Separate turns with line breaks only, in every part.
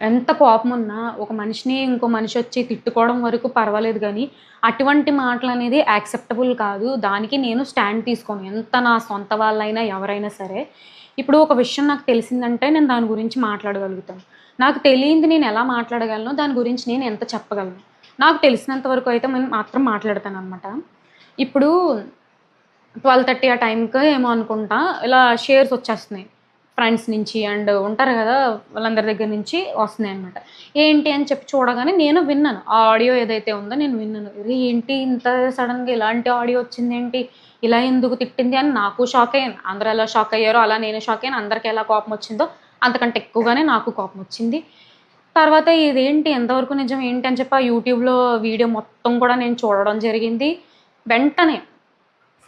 ఎంత కోపమున్నా ఒక మనిషిని ఇంకో మనిషొచ్చి తిట్టుకోవడం వరకు పర్వాలేదు గానీ, అటువంటి మాటలనేది యాక్సెప్టబుల్ కాదు. దానికి నేను స్టాండ్ తీసుకోను. ఎంత నా సొంత వాళ్ళైనా, ఎవరైనా సరే. ఇప్పుడు ఒక విషయం నాకు తెలిసిందంటే నేను దాని గురించి మాట్లాడగలుగుతాను. నాకు తెలియంది నేనెలా మాట్లాడగలనో, దాని గురించి నేను ఎంత చెప్పగలను. నాకు తెలిసినంత వరకు అయితే నేను మాత్రం మాట్లాడతాననమాట. ఇప్పుడు 12:30 ఆ టైంకో ఏమో అనుకుంటా. ఇలా షేర్స్ వచ్చేస్తున్నాయి. ఫ్రెండ్స్ నుంచి అండ్ ఉంటారు గదా! వాళ్ళందరి దగ్గర నుంచి వస్తున్నాయన్నమాట. ఏంటి అని చెప్పి చూడగానే నేను విన్నాను. ఆ ఆడియో ఏదైతే ఉందో నేను విన్నాను. అరె! ఏంటి ఇంత సడెన్‌గా ఇలాంటి ఆడియో వచ్చిందేంటి? ఇలా ఎందుకు తిట్టింది అని నాకు షాక్ అయ్యాను. అందరూ ఎలా షాక్ అయ్యారో అలా నేను షాక్ అయ్యాను. అందరికి ఎలా కోపం వచ్చిందో అంతకంటే ఎక్కువగానే నాకు కోపం వచ్చింది. తర్వాత ఇదేంటి ఎంతవరకు నిజం ఏంటి అని చెప్పి ఆ యూట్యూబ్‌లో వీడియో మొత్తం కూడా నేను చూడడం జరిగింది. వెంటనే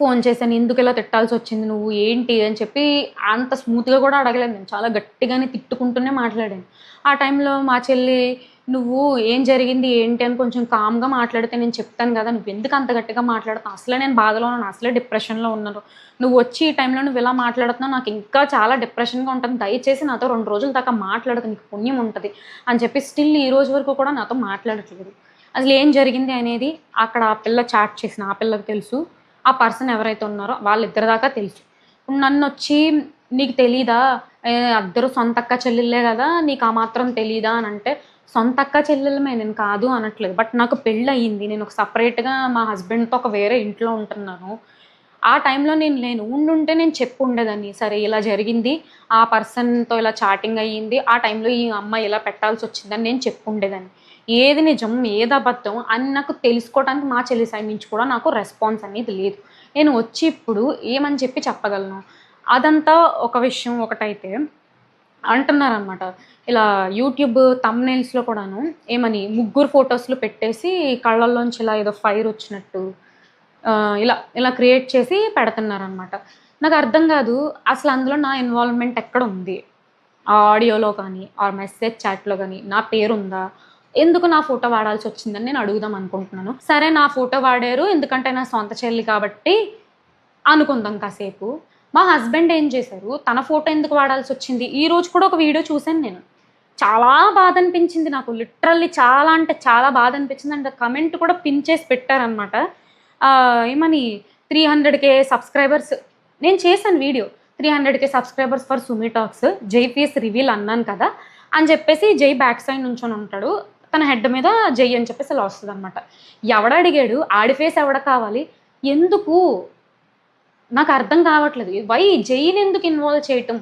ఫోను చేశాను. ఎందుకిలా తిట్టాల్సొచ్చింది నువ్వు? ఏంటి? అని చెప్పి అంత స్మూత్‌గా గూడా అడగలేదు నేను. చాలా గట్టిగానే తిట్టుకుంటూనే మాట్లాడాను. ఆ టైంలో మా చెల్లి, "నువ్వు ఏం జరిగింది? ఏంటి?" అని కొంచెం కామ్‌గా మాట్లాడితే నేను చెప్తాను గదా! నువ్వెందుకు అంత గట్టిగా మాట్లాడుతున్నావు? అసలే నేను బాధలో ఉన్నాను. అసలే డిప్రెషన్‌లో ఉన్నాను. నువ్వొచ్చి ఈ టైంలో నువ్విలా మాట్లాడుతున్నావు. నాకు ఇంకా చాలా డిప్రెషన్‌గా ఉంటుంది. దయచేసి నాతో 2 రోజుల దాకా మాట్లాడకు. నీకు పుణ్యం ఉంటది. అని చెప్పి స్టిల్ ఈ రోజు వరకు కూడా నాతో మాట్లాడట్లేదు. అసలేం జరిగింది అనేది అక్కడ ఆ పిల్ల చాట్ చేసిన ఆ పిల్లకి తెలుసు. ఆ పర్సన్ ఎవరైతే ఉన్నారో వాళ్ళిద్దరి దాకా తెలుసు. నన్నొచ్చి "నీకు తెలీదా? అద్దరు సొంతక్క చెల్లెళ్ళే గదా! నీకు ఆ మాత్రం తెలీదా?" అనంటే, సొంతక్క చెల్లెళ్ళమే నేను కాదు అనట్లేదు. బట్ నాకు పెళ్లయింది. నేనొక సెపరేట్‌గా మా హస్బెండ్‌తో ఒక వేరే ఇంట్లో ఉంటున్నాను. ఆ టైంలో నేను లేను. ఉండుంటే నేను చెప్పుండేదాన్ని. సరే ఇలా జరిగింది. ఆ పర్సన్‌తో ఇలా చాటింగ్ అయ్యింది. ఆ టైంలో ఈ అమ్మాయి ఇలా పెట్టాల్సొచ్చిందని నేను చెప్పుండేదాన్ని. ఏది నిజం, ఏది అబద్ధం అని నాకు తెలుసుకోవడానికి మా చెల్లి సైడ్ నుంచి కూడా నాకు రెస్పాన్స్ అనేది లేదు. నేను వచ్చి ఇప్పుడు ఏమని చెప్పి చెప్పగలను? అదంతా ఒక విషయం ఒకటైతే అంటున్నారనమాట. ఇలా యూట్యూబ్ థంబ్‌నెయిల్స్‌లో కూడాను ఏమని ముగ్గురు ఫోటోస్‌లు పెట్టేసి కళ్ళల్లోంచి ఇలా ఏదో ఫైరొచ్చినట్టు ఇలా ఇలా క్రియేట్ చేసి పెడుతున్నారనమాట. నాకర్థం గాదు. అసలందులో నా ఇన్వాల్వ్‌మెంట్ ఎక్కడుంది? ఆ ఆడియోలో కానీ, ఆ మెసేజ్ చాట్‌లో గాని నా పేరుందా? ఎందుకు నా ఫోటో వాడాల్సొచ్చిందని నేను అడుగుదాం అనుకుంటున్నాను. సరే నా ఫోటో వాడారు. ఎందుకంటే నా సొంత చెల్లి కాబట్టి అనుకుందాం కాసేపు. మా హస్బెండ్ ఏం చేశారు, తన ఫోటో ఎందుకు వాడాల్సొచ్చింది? ఈరోజు కూడా ఒక వీడియో చూసాను నేను. చాలా బాధనిపించింది నాకు. లిటరల్లీ చాలా అంటే చాలా బాధనిపించింది. అండ్ కమెంట్ కూడా పిన్ చేసి పెట్టారనమాట. ఏమని 300,000 సబ్‌స్క్రైబర్స్ నేను చేశాను video. 300,000 subscribers for Sumi talks. జై ఫేస్ రివీల్ అన్నాను కదా! అని చెప్పేసి జై బ్యాక్ సైడ్ నుంచొనుంటాడు. తన హెడ్ మీద జై అని చెప్పేసి ఇలా వస్తదనమాట. ఎవడడిగాడు? ఆడి ఫేస్ ఎవడ కావాలి? ఎందుకు? నాకర్థం కావట్లేదు. వై జైనెందుకు ఇన్వాల్వ్ చేయటం?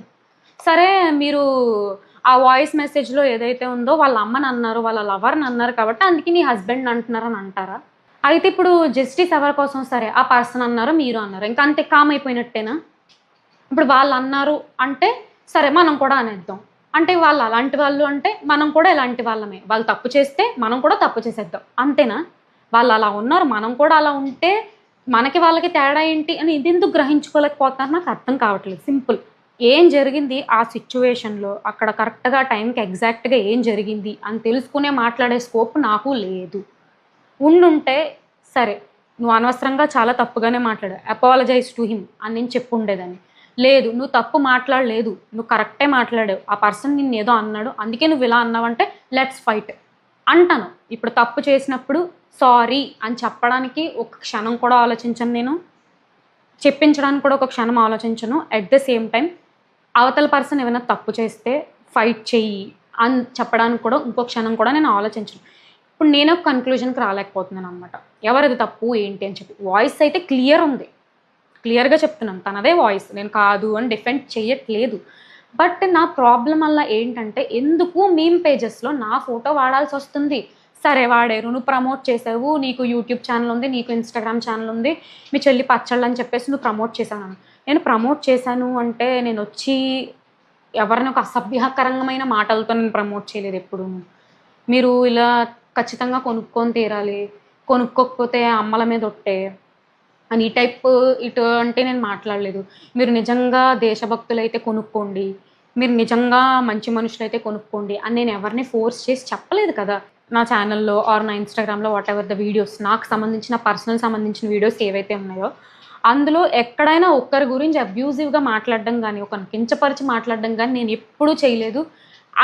సరే మీరు ఆ వాయిస్ మెసేజ్‌లో ఏదైతే ఉందో వాళ్ళ అమ్మనన్నారు, వాళ్ళ లవర్‌నన్నారు కాబట్టి అందుకే నీ హస్బెండ్‌ని అంటున్నారని అంటారా? అయితే ఇప్పుడు జస్టిస్ ఎవరి కోసం? సరే ఆ పర్సన్ అన్నారు, మీరు అన్నారు. ఇంక అంతే కామ్ అయిపోయినట్టేనా? ఇప్పుడు వాళ్ళన్నారు అంటే, సరే మనం కూడా అనేద్దాం. అంటే వాళ్ళు అలాంటి వాళ్ళు అంటే, మనం కూడా ఇలాంటి వాళ్ళమే. వాళ్ళు తప్పు చేస్తే, మనం కూడా తప్పు చేసేద్దాం. అంతేనా? వాళ్ళలా ఉన్నారు. మనం కూడా అలా ఉంటే, మనకి వాళ్ళకి తేడా ఏంటి అని ఇదెందుకు గ్రహించుకోలేకపోతున్నారు నాకు అర్థం కావట్లేదు. సింపుల్. ఏం జరిగింది ఆ సిట్యుయేషన్‌లో, అక్కడ కరెక్ట్‌గా టైంకి ఎగ్జాక్ట్‌గా ఏం జరిగింది అని తెలుసుకునే మాట్లాడే స్కోప్ నాకు లేదు. ఉండుంటే సరే. నువ్వు అనవసరంగా చాలా తప్పుగానే మాట్లాడావు. అపాలజైజ్ టు హిమ్ అని నేను చెప్పుండేదాన్ని. లేదు నువ్వు తప్పు మాట్లాడలేదు. నువ్వు కరెక్టే మాట్లాడావు. ఆ పర్సన్ నిన్నేదో అన్నాడు. అందుకే నువ్విలా అన్నావంటే లెట్స్ ఫైట్ అంటాను. ఇప్పుడు తప్పు చేసినప్పుడు సారీ అని చెప్పడానికి ఒక క్షణం కూడా ఆలోచించను నేను. చెప్పించడానికి కూడా ఒక క్షణం ఆలోచించను. ఎట్ ద సేమ్ టైమ్ అవతల పర్సన్ ఏమైనా తప్పు చేస్తే ఫైట్ చెయ్యి అని చెప్పడానికి కూడా ఇంకో క్షణం కూడా నేను ఆలోచించను. ఇప్పుడు నేను ఒక కన్క్లూజన్‌కి రాలేకపోతున్నాననమాట. ఎవరిది తప్పు ఏంటి అని చెప్పి. వాయిస్ అయితే క్లియర్ ఉంది. క్లియర్‌గా చెప్తున్నాను. తనదే వాయిస్. నేను కాదు అని డిఫెండ్ చెయ్యట్లేదు. బట్ నా ప్రాబ్లమ్ వల్ల ఏంటంటే ఎందుకు మీమ్ పేజెస్‌లో నా ఫోటో వాడాల్సొస్తుంది. సరే వాడారు. నువ్వు ప్రమోట్ చేసావు. నీకు యూట్యూబ్ ఛానెల్ ఉంది. నీకు ఇన్‌స్టాగ్రామ్ ఛానెల్ ఉంది. మీ చెల్లి పచ్చళ్ళని చెప్పేసి నువ్వు ప్రమోట్ చేశావన్నాను. నేను ప్రమోట్ చేశాను అంటే నేనొచ్చి ఎవరిని ఒక అసభ్యకరంగమైన మాటలతో నేను ప్రమోట్ చేయలేదు ఎప్పుడూను. మీరు ఇలా ఖచ్చితంగా కొనుక్కొని తీరాలి. కొనుక్కోకపోతే అమ్మల మీద ఒట్టే. అని ఈ టైప్ ఇటువంటి నేను మాట్లాడలేదు. మీరు నిజంగా దేశభక్తులైతే కొనుక్కోండి. మీరు నిజంగా మంచి మనుషులైతే కొనుక్కోండి అని నేను ఎవరిని ఫోర్స్ చేసి చెప్పలేదు కదా! నా ఛానెల్‌లో ఆర్ నా ఇన్‌స్టాగ్రామ్‌లో వాటెవర్ ద వీడియోస్ నాకు సంబంధించిన పర్సనల్ సంబంధించిన వీడియోస్ ఏవైతే ఉన్నాయో, అందులో ఎక్కడైనా ఒక్కరి గురించి అబ్యూజివ్‌గా మాట్లాడడం గాని, ఒకరిని కించపరిచి మాట్లాడడం గాని నేను ఎప్పుడూ చేయలేదు.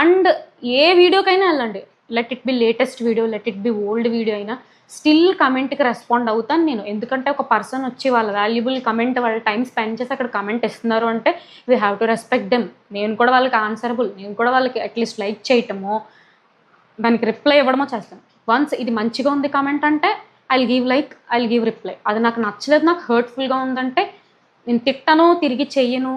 అండ్ ఏ వీడియోకైనా వెళ్ళండి, let it be latest video, let it be old video అయినా స్టిల్ కమెంట్కి రెస్పాండ్ అవుతాను నేను. ఎందుకంటే ఒక పర్సన్ వచ్చి వాళ్ళ వాల్యుబుల్ కమెంట్, వాళ్ళ టైం స్పెండ్ చేసి అక్కడ కమెంట్ ఇస్తున్నారు అంటే we have to respect them. నేను కూడా వాళ్ళకి ఆన్సరబుల్, నేను కూడా వాళ్ళకి అట్లీస్ట్ లైక్ చేయటమో దానికి రిప్లై ఇవ్వడమో చేస్తాను. వన్స్ ఇది మంచిగా ఉంది కమెంట్ అంటే I'll give like, I'll give reply. అది నాకు నచ్చలేదు, నాకు హర్ట్ఫుల్గా ఉందంటే నేను తిట్టను, తిరిగి చెయ్యను,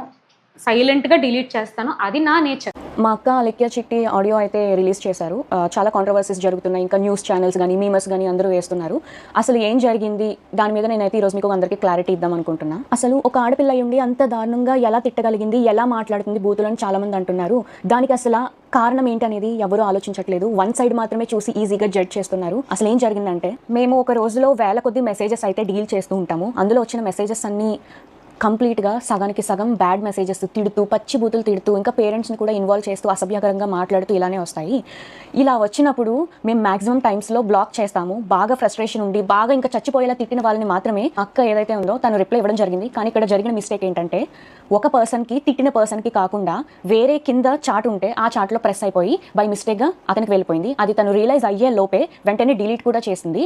సైలెంట్గా డిలీట్ చేస్తాను. అది నా నేచర్.
మా అక్క అలెక్య చిట్టి ఆడియో అయితే రిలీజ్ చేశారు. చాలా కాంట్రవర్సీస్ జరుగుతున్నాయి, ఇంకా న్యూస్ ఛానల్స్ కానీ మీమర్స్ కానీ అందరూ వేస్తున్నారు. అసలు ఏం జరిగింది దాని మీద నేనైతే ఈరోజు మీకు అందరికీ క్లారిటీ ఇద్దాం అనుకుంటున్నా. అసలు ఒక ఆడపిల్ల ఉండి అంత దారుణంగా ఎలా తిట్టగలిగింది, ఎలా మాట్లాడుతుంది బూతులని చాలామంది అంటున్నారు. దానికి అసలు కారణం ఏంటనేది ఎవరూ ఆలోచించట్లేదు. వన్ సైడ్ మాత్రమే చూసి ఈజీగా జడ్జ్ చేస్తున్నారు. అసలు ఏం జరిగిందంటే, మేము ఒక రోజులో వేల కొద్ది మెసేజెస్ అయితే డీల్ చేస్తూ ఉంటాము. అందులో వచ్చిన మెసేజెస్ అన్నీ కంప్లీట్గా సగానికి సగం బ్యాడ్ మెసేజెస్, తిడుతూ, పచ్చి బూతులు తిడుతూ, ఇంకా పేరెంట్స్ని కూడా ఇన్వాల్వ్ చేస్తూ, అసభ్యకరంగా మాట్లాడుతూ ఇలానే వస్తాయి. ఇలా వచ్చినప్పుడు మేము మ్యాక్సిమం టైమ్స్లో బ్లాక్ చేస్తాము. బాగా ఫ్రస్ట్రేషన్ ఉండి బాగా ఇంకా చచ్చిపోయేలా తిట్టిన వాళ్ళని మాత్రమే అక్క ఏదైతే ఉందో తను రిప్లై ఇవ్వడం జరిగింది. కానీ ఇక్కడ జరిగిన మిస్టేక్ ఏంటంటే, ఒక పర్సన్కి, తిట్టిన పర్సన్కి కాకుండా వేరే కింద చాట్ ఉంటే ఆ చాట్లో ప్రెస్ అయిపోయి బై మిస్టేక్గా అతనికి వెళ్ళిపోయింది. అది తను రియలైజ్ అయ్యే లోపే వెంటనే డిలీట్ కూడా చేసింది.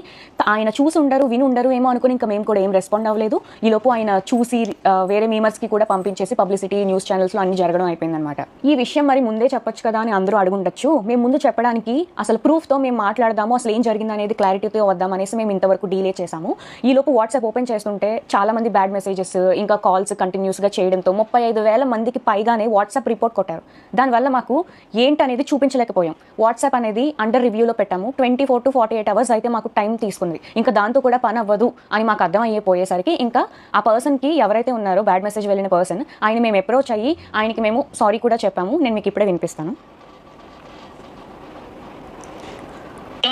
ఆయన చూసి ఉండరు, విని ఉండరు ఏమో అనుకుని ఇంకా మేము కూడా ఏం రెస్పాండ్ అవ్వలేదు. ఈలోపు ఆయన చూసి వేరే మీమర్స్కి కూడా పంపించేసి పబ్లిసిటీ న్యూస్ ఛానల్స్లో అన్ని జరగడం అయిపోయిందనమాట. ఈ విషయం మరి ముందే చెప్పొచ్చు కదా అని అందరూ అడుగుండొచ్చు. మేము ముందు చెప్పడానికి అసలు ప్రూఫ్తో మేము మాట్లాడదాము, అసలు ఏం జరిగింది అనేది క్లారిటీతో వద్దాం అనేసి మేము ఇంతవరకు డీలే చేసాము. ఈలోపు వాట్సాప్ ఓపెన్ చేస్తుంటే చాలామంది బ్యాడ్ మెసేజెస్, ఇంకా కాల్స్ కంటిన్యూస్గా చేయడంతో 35,000 మందికి పైగానే వాట్సాప్ రిపోర్ట్ కొట్టారు. దానివల్ల మాకు ఏంటనేది చూపించలేకపోయాం. వాట్సాప్ అనేది అండర్ రివ్యూలో పెట్టాము. 24 to 48 hours అయితే మాకు టైం తీసుకుంది. ఇంకా దాంతో కూడా పని అవ్వదు అని మాకు అర్థం అయిపోయేసరికి ఇంకా ఆ పర్సన్కి, ఎవరైతే ఉన్నారో బ్యాడ్ మెసేజ్ వెళ్ళిన పర్సన్, ఆయన మేము అప్రోచ్ అయ్యి ఆయనకి మేము సారీ కూడా చెప్పాము. నేను మీకు ఇప్పుడే వినిపిస్తాను.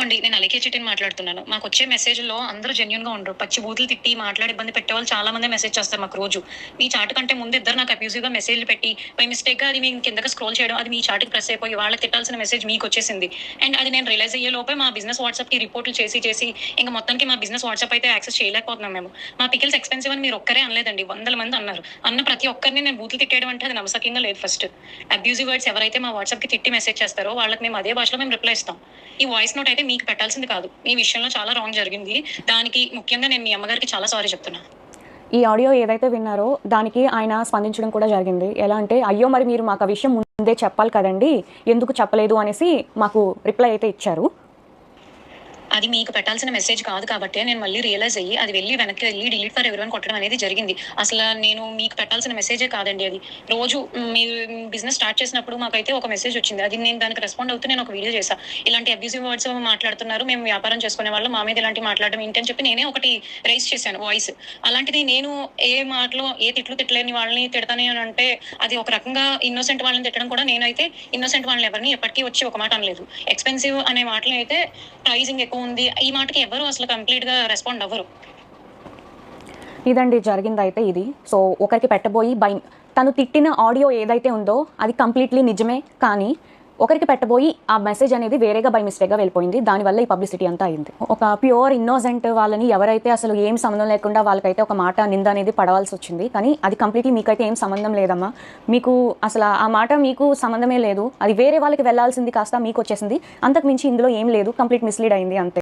అండి, నేను అలెక్య చిట్టిని మాట్లాడుతున్నాను. మాకు వచ్చే మెసేజ్లో అందరూ జెన్యున్ గా ఉండరు. పచ్చి బూతులు తిట్టి మాట్లాడి ఇబ్బంది పెట్టే వాళ్ళు చాలా మంది మెసేజ్ చేస్తారు మాకు రోజు. మీ చాట్ కంటే ముందు ఇద్దరు నాకు అబ్యూజివ్ గా మెసేజ్లు పెట్టి బై మిస్టేక్ గా అది మీ కిందకి స్క్రోల్ చేయడం, అది మీ చాట్కి ప్రెస్ అయిపోయి వాళ్ళకి తిట్టాల్సిన మెసేజ్ మీకు వచ్చేసింది. అండ్ అది నేను రియలైజ్ అయ్యే లోపే మా బిజినెస్ వాట్సాప్ కి రిపోర్ట్లు చేసి ఇంకా మొత్తానికి మా బిజినెస్ వాట్సాప్ అయితే యాక్సెస్ చేయలేకపోతున్నాం మేము. మా పికిల్స్ ఎక్స్పెన్సివ్ అని మీరు ఒక్కరే అనలేదండి, 100 మంది అన్నారు. అన్న ప్రతి ఒక్కరిని నేను బూతులు తిట్టేయడం అంటే అది నమ్మసకంగా లేదు. ఫస్ట్ అబ్యూజివ్ వర్డ్స్ ఎవరైతే మా వాట్సాప్ కి తిట్టి మెసేజ్ చేస్తారో వాళ్ళకి మేము అదే భాషలో మేము రిప్లై ఇస్తాం. ఈ వాయిస్ నోట్ అయితే మీకు పెట్టాల్సింది కాదు. మీ విషయంలో చాలా రాంగ్ జరిగింది. దానికి ముఖ్యంగా నేను మీ అమ్మగారికి చాలా సారీ చెప్తున్నా.
ఈ ఆడియో ఏదైతే విన్నారో దానికి ఆయన స్పందించడం కూడా జరిగింది. ఎలా అంటే, అయ్యో మరి మీరు మాకు ఆ విషయం ముందే చెప్పాలి కదండి, ఎందుకు చెప్పలేదు అనేసి మాకు రిప్లై అయితే ఇచ్చారు.
అది మీకు పెట్టాల్సిన మెసేజ్ కాదు కాబట్టి నేను మళ్ళీ రియలైజ్ అయ్యి అది వెనక్కి వెళ్ళి డిలీట్ ఫర్ ఎవరివన్ కొట్టడం అనేది జరిగింది. అసలు నేను మీకు పెట్టాల్సిన మెసేజే కాదండి అది. రోజు మీరు బిజినెస్ స్టార్ట్ చేసినప్పుడు మాకైతే ఒక మెసేజ్ వచ్చింది, అది నేను దానికి రెస్పాండ్ అవుతూ నేను ఒక వీడియో చేశాను. ఇలాంటి అబ్యూజివ్ వర్డ్స్ మాట్లాడుతున్నారు, మేము వ్యాపారం చేసుకునే వాళ్ళు, మా మీద ఇలాంటి మాట్లాడడం ఏంటి అని చెప్పి నేనే ఒకటి రైస్ చేశాను వాయిస్. అలాంటిది నేను ఏ మాటలో ఏ తిట్టలేని వాళ్ళని తిడతాను అని అంటే అది ఒక రకంగా ఇన్నోసెంట్ వాళ్ళని తిట్టడం కూడా. నేనైతే ఇన్నోసెంట్ వాళ్ళని ఎవరిని ఎప్పటికీ వచ్చి ఒక మాట అనలేదు. ఎక్స్పెన్సివ్ అనే మాటలు అయితే ప్రైజింగ్ ఎక్కువ ఉంది, ఈ మాటకి ఎవరు అసలు కంప్లీట్ గా రెస్పాండ్ అవ్వరు.
ఇదండి జరిగింది అయితే ఇది. సో ఒకరికి పెట్టబోయి తను తిట్టిన ఆడియో ఏదైతే ఉందో అది కంప్లీట్లీ నిజమే, కానీ ఒకరికి పెట్టబోయి ఆ మెసేజ్ అనేది వేరేగా బై మిస్టేక్గా వెళ్ళిపోయింది. దానివల్ల ఈ పబ్లిసిటీ అంతా అయింది. ఒక ప్యూర్ ఇన్నోసెంట్ వాళ్ళని ఎవరైతే అసలు ఏం సంబంధం లేకుండా వాళ్ళకైతే ఒక మాట నింద అనేది పడవలసి వచ్చింది. కానీ అది కంప్లీట్లీ మీకైతే ఏం సంబంధం లేదమ్మా, మీకు అసలు ఆ మాట మీకు సంబంధమే లేదు. అది వేరే వాళ్ళకి వెళ్ళాల్సింది కాస్త మీకు వచ్చేసింది. అంతకు మించి ఇందులో ఏం లేదు, కంప్లీట్ మిస్లీడ్ అయింది అంతే.